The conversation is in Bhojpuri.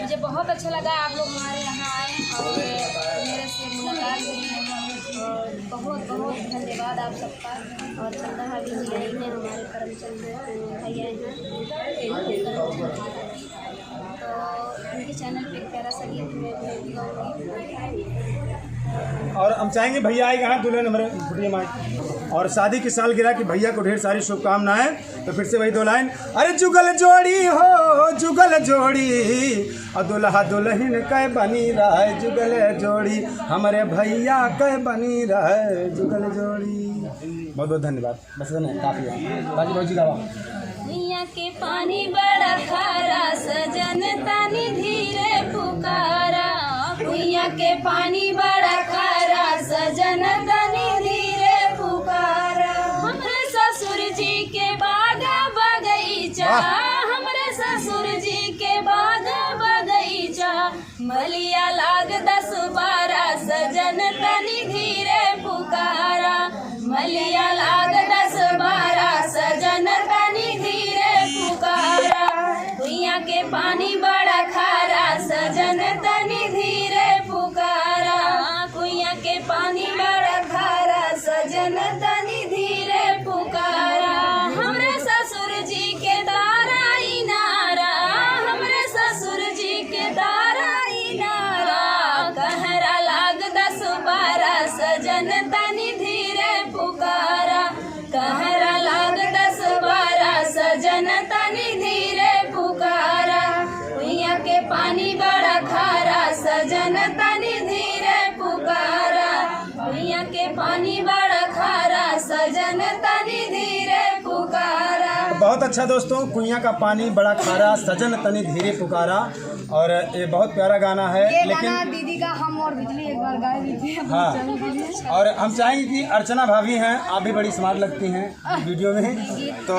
मुझे बहुत अच्छा लगा आप लोग हमारे यहाँ आए और मेरे से मुलाकात हुई और बहुत बहुत धन्यवाद आप सबका। और चंदा भाभी भी आई हैं, हमारे करमचंद भैया हैं, तो उनके चैनल पे एक प्यारा सा गीत मैं गाऊंगी। और हम चाहेंगे भैया आएगा हाँ दुल्हन हमारे बुढ़िया माँ और शादी की सालगिरह की भैया को ढेर सारी शुभकामनाएं। तो फिर से वही दो लाइन, अरे जुगल जोड़ी हो जुगल जोड़ी और दुल्हा दुल्हन कै बनी रहे जुगल जोड़ी, हमारे भैया कै बनी रहे जुगल जोड़ी। बहुत बहुत धन्यवाद। बस काफ़ी है बाजी बाजी गावा। भैया के पानी बड़ा खारा सजन तनी धीरे पुकारा, भैया के पानी बड़ा खारा सजन तनी धीरे पुकारा। हमरे ससुर जी के बाग बगीचा, हमरे ससुर जी के बाग बगीचा, मलिया लाग 10-12 सजन तनी धीरे पुकारा, मलिया लाग 10-12 सजन तनी धीरे पुकारा। भैया के पानी बड़ा खारा सजन तनी धीरे पुकारा, भैया के पानी बड़ा खारा सजन तनी धीरे पुकारा। हमरे ससुर जी के दारा इनारा, हमरे ससुर जी के दारा इनारा, कहरा लाग 10-12 सजन तनी धीरे पुकारा, कहरा लाग 10-12 सजन तनी धीरे पुकारा। भैया के पानी बड़ा खारा सजन तनी धीरे पुकारा, भैया के पानी बड़ा खारा सजन तनी धीरे पुकारा। बहुत अच्छा दोस्तों, कुइयाँ का पानी बड़ा खारा सजन तनी धीरे पुकारा। और ये बहुत प्यारा गाना है, ये लेकिन गाना दीदी का हम और बिजली एक बार गाए भी थे। हाँ, और हम चाहेंगे कि अर्चना भाभी हैं, आप भी बड़ी स्मार्ट लगती हैं वीडियो में, तो